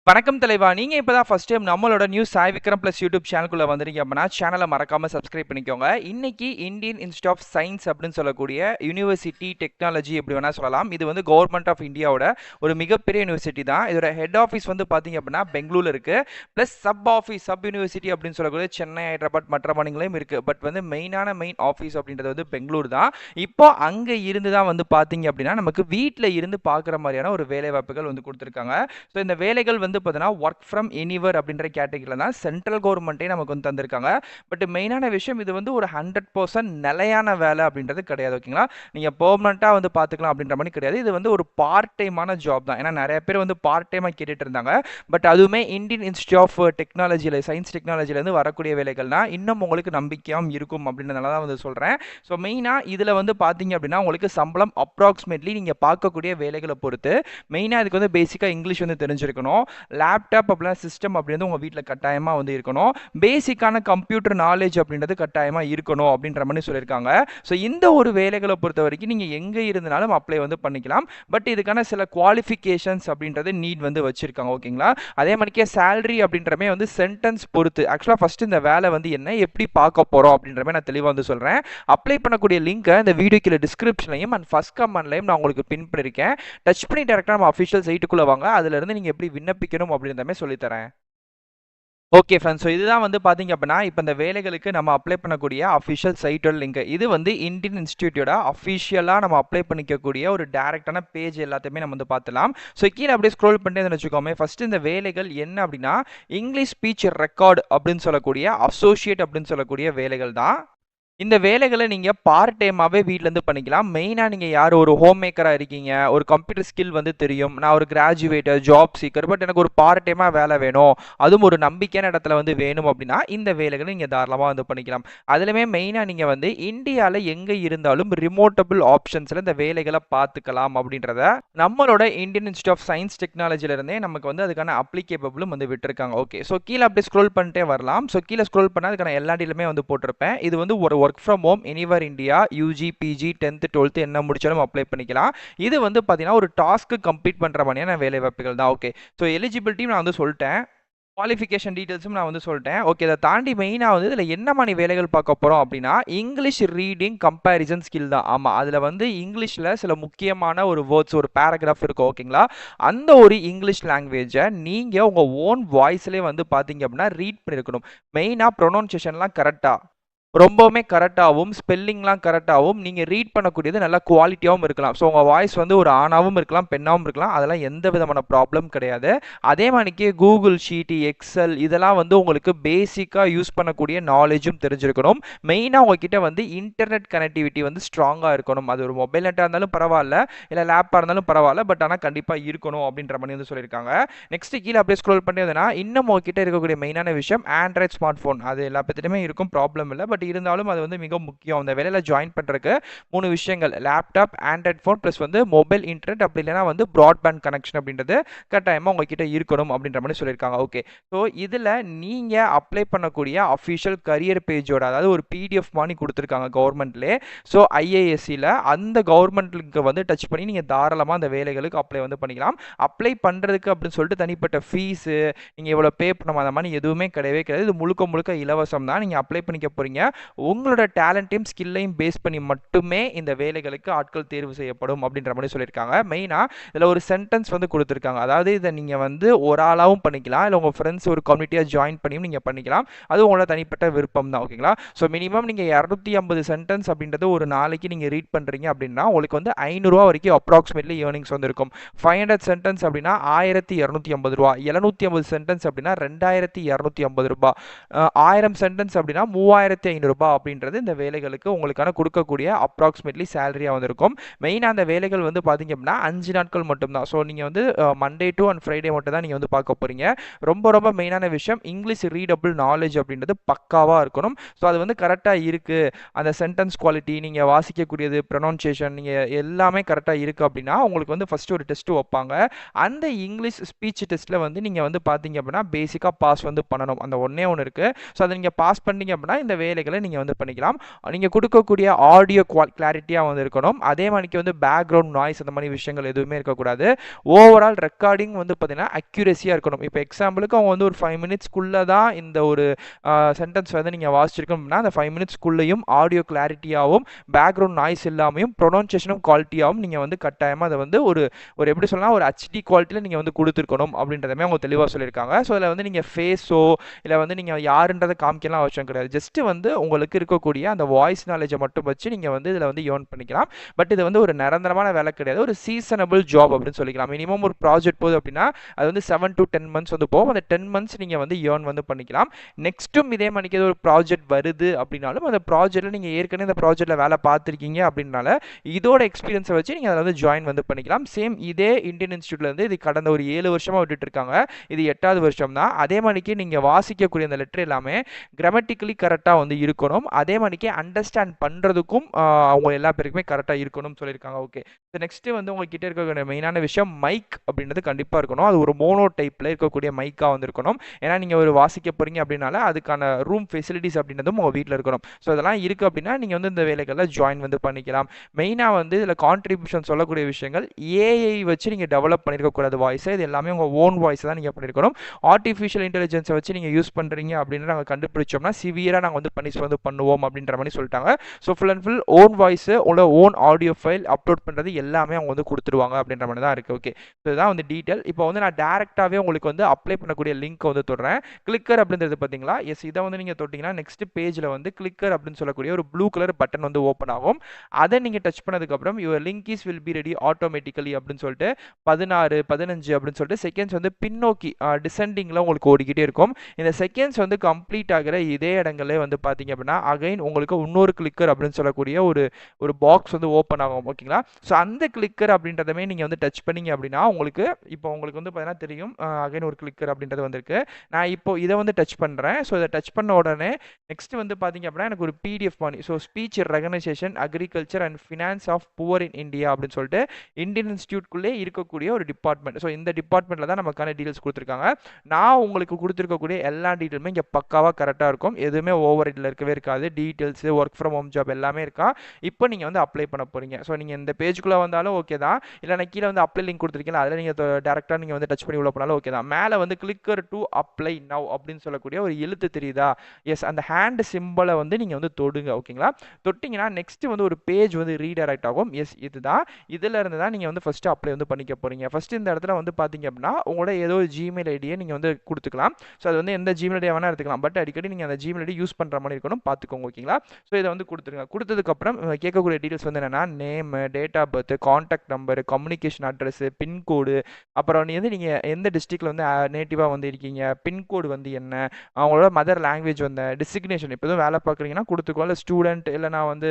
வணக்கம் தலைவா. நீங்க இப்பதான் ஃபர்ஸ்ட் டைம் நம்மளோட news Sai Vikram plus YouTube சேனலுக்குள்ள வந்திருக்கீங்க அப்படின்னா சேனலை மறக்காம சப்ஸ்கிரைப் பண்ணிக்கோங்க. இன்னைக்கு இந்தியன் இன்ஸ்டியூட் ஆஃப் சயின்ஸ் அப்படின்னு சொல்லக்கூடிய யூனிவர்சிட்டி டெக்னாலஜி எப்படி வேணா சொல்லலாம். இது வந்து கவர்மெண்ட் ஆஃப் இந்தியாவோட ஒரு மிகப்பெரிய யூனிவர்சிட்டி தான். இதோட ஹெட் ஆஃபீஸ் வந்து பாத்தீங்க அப்படின்னா பெங்களூர்ல இருக்கு. Plus sub office sub university அப்படின்னு சொல்லக்கூடிய சென்னை, ஹைதராபாத் மற்ற மாநிலங்களையும் இருக்கு. பட் வந்து மெயின் ஆஃபீஸ் அப்படின்றது வந்து பெங்களூர் தான். இப்போ அங்க இருந்து தான் வந்து பாத்தீங்க அப்படின்னா நமக்கு வீட்டில் இருந்து பார்க்குற மாதிரியான ஒரு வேலை வாய்ப்புகள் வந்து கொடுத்துருக்காங்க. ஸோ இந்த வேலைகள் வந்து பார்த்தீங்கன்னா ஒர்க் ஃப்ரம் எனிவர் அப்படின்ற கேட்டகரியில் தான் சென்ட்ரல் கவர்மெண்ட்டே நமக்கு வந்து தந்திருக்காங்க. பட் மெயினான விஷயம் இது வந்து ஒரு 100% நிலையான வேலை அப்படின்றது கிடையாது. ஓகேங்களா, நீங்கள் பெர்மனண்ட்டாக வந்து பார்த்துக்கலாம் அப்படின்ற மாதிரி கிடையாது. இது வந்து ஒரு பார்ட் டைமான ஜாப் தான். ஏன்னா நிறைய பேர் வந்து பார்ட் டைமாக கேட்டுட்டு இருந்தாங்க. பட் அதுவுமே இந்தியன் இன்ஸ்டியூட் ஆஃப் டெக்னாலஜியில் சயின்ஸ் டெக்னாலஜிலேருந்து வரக்கூடிய வேலைகள்னா இன்னும் உங்களுக்கு நம்பிக்கையாகவும் இருக்கும் அப்படின்றதுனால தான் வந்து சொல்கிறேன். ஸோ மெயினாக இதில் வந்து பார்த்தீங்க அப்படின்னா உங்களுக்கு சம்பளம் அப்ராக்சிமேட்லி நீங்கள் பார்க்கக்கூடிய வேலைகளை பொறுத்து மெயினாக இதுக்கு வந்து பேசிக்காக இங்கிலீஷ் வந்து தெரிஞ்சிருக்கணும். லேப்டாப் அப்படின்னா சிஸ்டம் அப்படின்றது உங்கள் வீட்டில் கட்டாயமாக வந்து இருக்கணும். பேசிக்கான கம்ப்யூட்டர் நாலேஜ் அப்படின்றது கட்டாயமாக இருக்கணும் அப்படின்ற மாதிரி சொல்லியிருக்காங்க. ஸோ இந்த ஒரு வேலைகளை பொறுத்த வரைக்கும் நீங்கள் எங்கே இருந்தாலும் அப்ளை வந்து பண்ணிக்கலாம். பட் இதுக்கான சில குவாலிஃபிகேஷன்ஸ் அப்படின்றது நீட் வந்து வச்சிருக்காங்க. ஓகேங்களா, அதே மாதிரிக்கே சேலரி அப்படின்றமே வந்து சென்டென்ஸ் பொறுத்து. ஆக்சுவலாக ஃபர்ஸ்ட் இந்த வேலை வந்து என்ன எப்படி பார்க்க போகிறோம் அப்படின்றமே நான் தெளிவாக வந்து சொல்கிறேன். அப்ளை பண்ணக்கூடிய லிங்கை இந்த வீடியோக்கு டிஸ்கிரிப்ஷன்லையும் அண்ட் ஃபர்ஸ்ட் கமெண்ட்லையும் நான் உங்களுக்கு பின் பண்ணியிருக்கேன். டச் பண்ணி டேரக்டாக நம்ம அஃபிஷியல் சைட்டுக்குள்ளே வாங்க. அதுலேருந்து நீங்கள் எப்படி விண்ணப்பிக்கணும் அப்படின்றமே சொல்லித்தரேன். ஓகே ஃப்ரெண்ட்ஸ், ஸோ இதுதான் வந்து பார்த்தீங்க அப்படின்னா இப்போ இந்த வேலைகளுக்கு நம்ம அப்ளை பண்ணக்கூடிய அஃபிஷியல் சைட்டோட லிங்க். இது வந்து இந்தியன் இன்ஸ்டிடியூட்டோட அஃபிஷியலாக நம்ம அப்ளை பண்ணிக்கக்கூடிய ஒரு டேரெக்டான பேஜ் எல்லாத்தையுமே நம்ம வந்து பார்த்துலாம். ஸோ கீழே அப்படியே ஸ்க்ரோல் பண்ணிட்டு வச்சுக்கோமே. ஃபர்ஸ்ட் இந்த வேலைகள் என்ன அப்படின்னா இங்கிலீஷ் ஸ்பீச் ரெக்கார்டு அப்படின்னு சொல்லக்கூடிய அசோசியேட் அப்படின்னு சொல்லக்கூடிய வேலைகள் தான். இந்த வேலைகளை நீங்கள் பார்ட் டைமாகவே வீட்டிலேருந்து பண்ணிக்கலாம். மெயினாக நீங்கள் யார் ஒரு ஹோம் மேக்கராக இருக்கீங்க, ஒரு கம்ப்யூட்டர் ஸ்கில் வந்து தெரியும், நான் ஒரு கிராஜுவேட்டர் ஜாப் சீக்கர், பட் எனக்கு ஒரு பார்ட் டைமாக வேலை வேணும், அதுவும் ஒரு நம்பிக்கையான இடத்துல வந்து வேணும் அப்படின்னா இந்த வேலைகளை நீங்கள் தாராளமாக வந்து பண்ணிக்கலாம். அதுலேயுமே மெயினாக நீங்கள் வந்து இந்தியாவில் எங்கே இருந்தாலும் ரிமோட்டபிள் ஆப்ஷன்ஸில் இந்த வேலைகளை பார்த்துக்கலாம் அப்படின்றத நம்மளோட இந்தியன் இன்ஸ்டியூட் ஆஃப் சயின்ஸ் டெக்னாலஜிலேருந்தே நமக்கு வந்து அதுக்கான அப்ளிகேபிளும் வந்து விட்டுருக்காங்க. ஓகே, ஸோ கீழே அப்படியே ஸ்க்ரோல் பண்ணிட்டே வரலாம். ஸோ கீழே ஸ்க்ரோல் பண்ணால் அதுக்கான எல்லா டீலுமே வந்து போட்டிருப்பேன். இது வந்து ஒரு work from home anywhere India UG PG 10th 12th என்ன முடிச்சாலும் அப்ளை பண்ணிக்கலாம். இது வந்து பார்த்தீங்கன்னா ஒரு டாஸ்க்கு கம்ப்ளீட் பண்ணுற மாதிரியான வேலை வாய்ப்புகள் தான். ஓகே, ஸோ எலிஜிபிலிட்டியும் நான் வந்து சொல்லிட்டேன், குவாலிஃபிகேஷன் டீட்டெயில்ஸும் நான் வந்து சொல்லிட்டேன். ஓகே, இதை தாண்டி மெயினாக வந்து இதில் என்ன மாதிரி வேலைகள் பார்க்க போகிறோம் அப்படின்னா இங்கிலீஷ் ரீடிங் கம்பேரிசன் ஸ்கில் தான். ஆமாம், அதில் வந்து இங்கிலீஷில் சில முக்கியமான ஒரு வேர்ட்ஸ் ஒரு பேராகிராஃப் இருக்கும். ஓகேங்களா, அந்த ஒரு இங்கிலீஷ் லாங்குவேஜை நீங்கள் உங்கள் ஓன் வாய்ஸ்லேயே வந்து பார்த்தீங்க அப்படின்னா ரீட் பண்ணியிருக்கணும். மெயினாக ப்ரொனவுன்சியேஷன்லாம் கரெக்டாக ரொம்பவுமே கரெக்டாகவும் ஸ்பெல்லிங்லாம் கரெக்டாகவும் நீங்கள் ரீட் பண்ணக்கூடியது நல்லா குவாலிட்டியாகவும் இருக்கலாம். ஸோ உங்கள் வாய்ஸ் வந்து ஒரு ஆணாகவும் இருக்கலாம் பெண்ணாகவும் இருக்கலாம், அதெல்லாம் எந்த விதமான ப்ராப்ளம் கிடையாது. அதே மாதிரிக்கே கூகுள் ஷீட்டு எக்ஸல் இதெல்லாம் வந்து உங்களுக்கு பேசிக்காக யூஸ் பண்ணக்கூடிய நாலேஜும் தெரிஞ்சிருக்கணும். மெயினாக உங்ககிட்ட வந்து இன்டர்நெட் கனெக்டிவிட்டி வந்து ஸ்ட்ராங்காக இருக்கணும். அது ஒரு மொபைல் நெட்டாக இருந்தாலும் பரவாயில்ல, இல்லை லேப்பாக இருந்தாலும் பரவாயில்ல, பட் ஆனால் கண்டிப்பாக இருக்கணும் அப்படின்ற மாதிரி வந்து சொல்லியிருக்காங்க. நெக்ஸ்ட் கீழே அப்படியே ஸ்க்ரோல் பண்ணி வந்தேன்னா இன்னும் உங்ககிட்ட இருக்கக்கூடிய மெயினான விஷயம் ஆண்ட்ராய்ட் ஸ்மார்ட் ஃபோன். அது எல்லா பற்றியுமே இருக்கும், ப்ராப்ளம் இல்லை. பட் இருந்தாலும் அது வந்து மிக முக்கியம். அந்த வேலையில் ஜாயின் பண்ணுறதுக்கு 3 விஷயங்கள்: லேப்டாப், ஆண்ட்ராய்ட் ஃபோன் ப்ளஸ் வந்து மொபைல் இன்டர்நெட், அப்படி இல்லைனா வந்து ப்ராட்பேண்ட் கனெக்ஷன் அப்படின்றது கட்டாயமாக உங்ககிட்ட இருக்கணும் அப்படின்ற மாதிரி சொல்லியிருக்காங்க. ஓகே, ஸோ இதில் நீங்கள் அப்ளை பண்ணக்கூடிய அஃபிஷியல் கரியர் பேஜோட அதாவது ஒரு பிடிஎஃப் மாதிரி கொடுத்துருக்காங்க கவர்மெண்ட்லேயே. ஸோ ஐஏஎஸ்சியில் அந்த கவர்மெண்ட்டுக்கு வந்து டச் பண்ணி நீங்கள் தாராளமாக அந்த வேலைகளுக்கு அப்ளை வந்து பண்ணிக்கலாம். அப்ளை பண்ணுறதுக்கு அப்படின்னு சொல்லிட்டு தனிப்பட்ட ஃபீஸு நீங்கள் எவ்வளோ பே பண்ணணும் அந்த மாதிரி எதுவுமே கிடையவே கிடையாது. இது முழுக்க முழுக்க இலவசம் தான். நீங்கள் அப்ளை பண்ணிக்க போகிறீங்க, உங்களோட டேலண்ட்டையும் ஸ்கில்லையும் பேஸ் பண்ணி மட்டுமே இந்த வேலைகளுக்கு ஆட்கள் தேர்வு செய்யப்படும் அப்படின்ற மாதிரி சொல்லியிருக்காங்க. மெயினாக இதில் ஒரு சென்டென்ஸ் வந்து கொடுத்துருக்காங்க. அதாவது இதை நீங்கள் வந்து ஒரு ஆளாகவும் பண்ணிக்கலாம், இல்லை உங்கள் ஃப்ரெண்ட்ஸ் ஒரு கம்யூனிட்டியாக ஜாயின் பண்ணியும் நீங்கள் பண்ணிக்கலாம். அது உங்களோட தனிப்பட்ட விருப்பம் தான். ஓகேங்களா, ஸோ மினிமம் நீங்கள் 250 சென்டென்ஸ் அப்படின்றது ஒரு நாளைக்கு நீங்கள் ரீட் பண்ணுறீங்க அப்படின்னா உங்களுக்கு வந்து 500 ரூபா வரைக்கும் அப்ராக்சிமேட்லி ஏர்னிங்ஸ் வந்து இருக்கும். 500 சென்டென்ஸ் அப்படின்னா 1250 ரூபா, 750 சென்டென்ஸ் அப்படின்னா 2250 ரூபா, 1000 சென்டென்ஸ் அப்படின்னா 3500 ரூபாய் அப்படின்றது இந்த வேலைகளுக்கு உங்களுக்கான கொடுக்கக்கூடிய அப்ராக்சிமேட்லி சேலரியாக வந்திருக்கும். மெயினாக அந்த வேலைகள் வந்து பார்த்தீங்க அப்படின்னா 5 நாட்கள் மட்டும்தான். ஸோ நீங்கள் வந்து மண்டே டு அண்ட் ஃப்ரைடே மட்டும் தான் நீங்கள் வந்து பார்க்க போகிறீங்க. ரொம்ப ரொம்ப மெயினான விஷயம் இங்கிலீஷ் ரீடபிள் நாலேஜ் அப்படின்றது பக்காவாக இருக்கணும். ஸோ அது வந்து கரெக்டாக இருக்குது, அந்த சென்டென்ஸ் குவாலிட்டி நீங்கள் வாசிக்கக்கூடியது ப்ரொனவுன்சியேஷன் நீங்கள் எல்லாமே கரெக்டாக இருக்குது அப்படின்னா உங்களுக்கு வந்து ஃபஸ்ட்டு ஒரு டெஸ்ட்டு வைப்பாங்க. அந்த இங்கிலீஷ் ஸ்பீச் டெஸ்ட்டில் வந்து நீங்கள் வந்து பார்த்தீங்க அப்படின்னா பேசிக்காக பாஸ் வந்து பண்ணணும். அந்த ஒன்றே ஒன்று இருக்குது. ஸோ அதை நீங்கள் பாஸ் பண்ணீங்க அப்படின்னா இந்த வேலைகள் வேலைகளை நீங்கள் வந்து பண்ணிக்கலாம். நீங்கள் கொடுக்கக்கூடிய ஆடியோ கிளாரிட்டியாக வந்து இருக்கணும். அதே மாதிரிக்கு வந்து பேக்ரவுண்ட் நாய்ஸ் அந்த மாதிரி விஷயங்கள் எதுவுமே இருக்கக்கூடாது. ஓவரால் ரெக்கார்டிங் வந்து பார்த்தீங்கன்னா அக்யூரஸியாக இருக்கணும். இப்போ எக்ஸாம்பிளுக்கு அவங்க வந்து ஒரு 5 மினிட்ஸ்க்குள்ளே தான் இந்த ஒரு சென்டென்ஸ் வந்து நீங்கள் வாசிச்சிருக்கோம்னா அந்த 5 மினிட்ஸ்க்குள்ளேயும் ஆடியோ கிளாரிட்டியாகவும் பேக்ரவுண்ட் நாய்ஸ் இல்லாமையும் ப்ரொனவுன்சியேஷனும் குவாலிட்டியாகவும் நீங்கள் வந்து கட்டாயமாக அதை வந்து ஒரு ஒரு எப்படி சொல்லலாம் ஒரு ஹெச்டி குவாலிட்டியில் நீங்கள் வந்து கொடுத்துருக்கணும் அப்படின்றதுமே அவங்க தெளிவாக சொல்லியிருக்காங்க. ஸோ அதில் வந்து நீங்கள் ஃபேஸோ இல்லை வந்து நீங்கள் யாருன்றதை காமிக்கலாம் அவசியம் கிடையாது. ஜஸ்ட் வந்து உங்களுக்கு இருக்கக்கூடிய அந்த வாய்ஸ் நாலேஜை மட்டும் வச்சு நீங்கள் வந்து இதில் வந்து ஏர்ன் பண்ணிக்கலாம். பட் இது வந்து ஒரு நிரந்தரமான வேலை கிடையாது, ஒரு சீசனபிள் ஜாப் அப்படின்னு சொல்லிக்கலாம். மினிமம் ஒரு ப்ராஜெக்ட் போகுது அப்படின்னா அது வந்து 7 to 10 months வந்து போகும். அந்த 10 months நீங்கள் வந்து ஏர்ன் வந்து பண்ணிக்கலாம். நெக்ஸ்ட்டும் இதே மணிக்கு ஒரு ப்ராஜெக்ட் வருது அப்படின்னாலும் அந்த ப்ராஜெக்ட்டில் நீங்கள் ஏற்கனவே இந்த ப்ராஜெக்ட்டில் வேலை பார்த்துருக்கீங்க அப்படின்னால இதோட எக்ஸ்பீரியன்ஸை வச்சு நீங்கள் அதில் வந்து ஜாயின் வந்து பண்ணிக்கலாம். சேம் இதே இந்தியன் இன்ஸ்டியூட்லேருந்து இது கடந்த ஒரு 7 வருஷமாக விட்டுட்டு இருக்காங்க. இது 8வது வருஷம் தான். அதே மாதிரிக்கு நீங்கள் வாசிக்கக்கூடிய அந்த லெட்டர் எல்லாமே கிராமட்டிக்கலி கரெக்டாக வந்து இருக்கணும். அதே மாதிரிக்கு அண்டர்ஸ்டாண்ட் பண்ணுறதுக்கும் அவங்க எல்லா பேருக்குமே கரெக்டாக இருக்கணும்னு சொல்லியிருக்காங்க. ஓகே, நெக்ஸ்ட் வந்து உங்ககிட்ட இருக்கக்கூடிய மெயினான விஷயம் மைக் அப்படின்றது கண்டிப்பாக இருக்கணும். அது ஒரு மோனோ டைப்பில் இருக்கக்கூடிய மைக்காக வந்து இருக்கணும். ஏன்னா நீங்கள் ஒரு வாசிக்க போகிறீங்க அப்படின்னால அதுக்கான ரூம் ஃபெசிலிட்டிஸ் அப்படின்றதும் உங்கள் வீட்டில் இருக்கணும். ஸோ அதெல்லாம் இருக்குது அப்படின்னா நீங்கள் வந்து இந்த வேலைகளில் ஜாயின் வந்து பண்ணிக்கலாம். மெயினாக வந்து இதில் கான்ட்ரிபியூஷன் சொல்லக்கூடிய விஷயங்கள் ஏஐ வச்சு நீங்கள் டெவலப் பண்ணியிருக்கக்கூடாது வாய்ஸை. இது எல்லாமே உங்கள் ஓன் வாய்ஸ் தான் நீங்கள் பண்ணியிருக்கணும். ஆர்டிஃபிஷியல் இன்டெலிஜென்ஸை வச்சு நீங்கள் யூஸ் பண்ணுறீங்க அப்படின்னு நாங்கள் கண்டுபிடிச்சோம்னா சிவியராக நாங்கள் வந்து வந்து பண்ணுவோம் அப்படின்ற மாதிரி சொல்லிட்டாங்க. So full and full own voice உங்களோட ஓன் ஆடியோ ஃபைல் அப்லோட் பண்ணுறது எல்லாமே அவங்க வந்து கொடுத்துருவாங்க அப்படின்ற மாதிரி தான் இருக்குது. ஓகே, ஸோ இதுதான் வந்து டீட்டெயில். இப்போ வந்து நான் டேரெக்டாகவே உங்களுக்கு வந்து அப்ளை பண்ணக்கூடிய லிங்க் வந்து தொடுறேன். கிளிக்கர் அப்படின்றது பார்த்தீங்களா, எஸ், இதை வந்து நீங்கள் தொட்டிங்கன்னா நெக்ஸ்ட் பேஜில் வந்து கிளிக்கர் அப்படின்னு சொல்லக்கூடிய ஒரு ப்ளூ கலர் பட்டன் வந்து ஓப்பன் ஆகும். அதை நீங்கள் டச் பண்ணதுக்கப்புறம் your link is will be ready automatically அப்படின்னு சொல்லிட்டு 16 15 அப்படின்னு சொல்லிட்டு செகண்ட்ஸ் வந்து பின்னோக்கி டிசெண்டிங்கில் உங்களுக்கு ஓடிக்கிட்டே இருக்கும். இந்த செகண்ட்ஸ் வந்து கம்ப்ளீட் ஆகிற இதே இடங்களே வந்து பார்த்தீங்க அப்படின்னா அகைன் உங்களுக்கு இன்னொரு கிளிக்கர் அப்படின்னு சொல்லக்கூடிய ஒரு பாக்ஸ் வந்து ஓப்பன் ஆகும். ஓகேங்களா, ஸோ அந்த கிளிக்கர் அப்படின்றதுமே நீங்கள் வந்து டச் பண்ணீங்க அப்படின்னா உங்களுக்கு இப்போ உங்களுக்கு வந்து பார்த்தீங்கன்னா தெரியும் அகைன் ஒரு கிளிக்கர் அப்படின்றது வந்திருக்கு. நான் இப்போ இதை வந்து டச் பண்ணுறேன். ஸோ இதை டச் பண்ண உடனே நெக்ஸ்ட் வந்து பார்த்தீங்க அப்படின்னா எனக்கு ஒரு பிடிஎஃப் பண்ணி so speech recognition agriculture and finance of poor in India அப்படின்னு சொல்லிட்டு இந்தியன் இன்ஸ்டியூட்குள்ளே இருக்கக்கூடிய ஒரு டிபார்ட்மெண்ட். ஸோ இந்த டிபார்ட்மெண்ட்டில் தான் நமக்கான டீட்டெயில்ஸ் கொடுத்துருக்காங்க. நான் உங்களுக்கு கொடுத்துருக்கக்கூடிய எல்லா டீட்டெயிலுமே இங்கே பக்காவாக கரெக்டாக இருக்கும். எதுவுமே ஓவர் இதில் இருக்கவே இருக்காது. Details work from home job எல்லாமே இருக்கா. இப்போ நீங்கள் வந்து அப்ளை பண்ண போகிறீங்க. ஸோ நீங்கள் இந்த பேஜுக்குள்ளே வந்தாலும் ஓகே தான், இல்லை நான் கீழே வந்து அப்ளை லிங்க் கொடுத்துருக்கீங்க அதில் நீங்கள் டேரெக்டாக நீங்கள் வந்து டச் பண்ணி உள்ள போனாலும் ஓகே தான். மேலே வந்து கிளிக்கர் டு அப்ளை நவ் அப்படின்னு சொல்லக்கூடிய ஒரு எழுத்து தெரியுதா, எஸ், அந்த ஹேண்ட் சிம்பிளை வந்து நீங்கள் வந்து தொடுங்க. ஓகேங்களா, தொட்டிங்கன்னா நெக்ஸ்ட் வந்து ஒரு பேஜ் வந்து ரீடைரக்ட் ஆகும். எஸ், இதுதான், இதில் இருந்து தான் நீங்கள் வந்து ஃபஸ்ட்டு அப்ளை வந்து பண்ணிக்க போகிறீங்க. ஃபஸ்ட்டு இந்த இடத்துல வந்து பார்த்தீங்க அப்படின்னா உங்களோட ஏதோ ஒரு ஜிமெயில் ஐடியை நீங்கள் வந்து கொடுத்துக்கலாம். ஸோ அது வந்து எந்த ஜிமெயில் ஐடியா வேணால் எடுத்துக்கலாம். பட் அடிக்கடி நீங்கள் அந்த ஜிமெயில் ஐடி யூஸ் பண்ணுற மாதிரி இருக்கணும், பார்த்துக்கோங்க. ஓகேங்களா, ஸோ இதை வந்து கொடுத்துருங்க. கொடுத்ததுக்கப்புறம் கேட்கக்கூடிய டீட்டெயில்ஸ் வந்து என்னென்னா name, date of birth, contact number, communication address, pincode, அப்புறம் வந்து நீங்கள் எந்த டிஸ்ட்ரிக்டில் வந்து நேட்டிவாக வந்து இருக்கீங்க, பின்கோடு வந்து என்ன, அவங்களோட மதர் லாங்குவேஜ் வந்து டிசிக்னேஷன், இப்போ எதுவும் வேலை பார்க்குறீங்கன்னா கொடுத்துக்கோ, இல்லை ஸ்டூடெண்ட், இல்லை நான் வந்து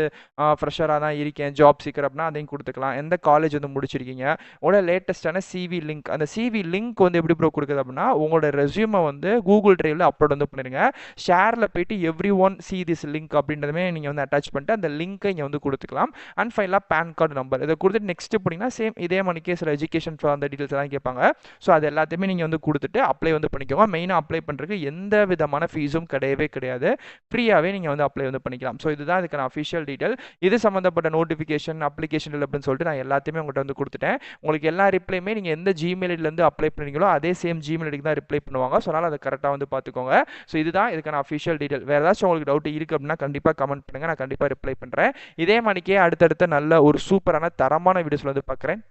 ஃப்ரெஷராக தான் இருக்கேன், ஜாப் சீக்கர் அப்படின்னா அதையும் கொடுத்துக்கலாம். எந்த காலேஜ் வந்து முடிச்சிருக்கீங்க, உங்களோட லேட்டஸ்ட்டான சிவி லிங்க். அந்த சிவி லிங்க் வந்து எப்படி ப்ரோ கொடுக்குது அப்படின்னா உங்களோட ரெஸ்யூமை வந்து கூகுள் டிரைவில் அப்லோட் வந்து பண்ணிடுங்க. ஷேரில் போயிட்டு everyone see this link அப்படின்றதுமே நீங்கள் வந்து அட்டாச் பண்ணிட்டு அந்த லிங்க்கை இங்கே வந்து கொடுத்துக்கலாம். அண்ட் ஃபைனலாக பேன் கார்டு நம்பர் இதை கொடுத்துட்டு நெக்ஸ்ட் போனீங்கன்னா சேம் இதே மணிக்கே சில எஜுகேஷன் அந்த டீட்டெயில்ஸ் எல்லாம் கேட்பாங்க. ஸோ அது எல்லாத்தையுமே நீங்கள் வந்து கொடுத்துட்டு அப்ளை வந்து பண்ணிக்கோங்க. மெயினாக அப்ளை பண்ணுறதுக்கு எந்த விதமான ஃபீஸும் கிடையவே கிடையாது, ஃப்ரீயாகவே நீங்கள் வந்து அப்ளை வந்து பண்ணிக்கலாம். ஸோ இதுதான் இதுக்கான அஃபிஷியல் டீட்டெயில். இது சம்மந்தப்பட்ட நோட்டிஃபிகேஷன் அப்ளிகேஷன் அப்படின்னு சொல்லிட்டு நான் எல்லாத்தையுமே உங்கள்கிட்ட வந்து கொடுத்துட்டேன். உங்களுக்கு எல்லா ரிப்ளையுமே நீங்கள் எந்த ஜிமெயில் ஐடியிலேருந்து அப்ளை பண்ணீங்களோ அதே சேம் ஜிமெயில் ஐடிக்கு தான் ரிப்ளை பண்ணுவாங்க. ஸோ அதனால் அதை கரெக்டாக வந்து பார்த்துக்கோங்க. ஸோ இதுதான் இதுக்கான அஃபிஷியல் டீட்டெயில். வேறு ஏதாச்சும் உங்களுக்கு டவுட் இருக்குது அப்படின்னா கண்டிப்பாக கமெண்ட் பண்ணுங்கள், நான் கண்டிப்பாக ரிப்ளை பண்ணுறேன். இதே மாதிரிக்கே அடுத்தடுத்த நல்ல ஒரு சூப்பரான தரமான வீடியோஸில் வந்து பார்க்குறேன்.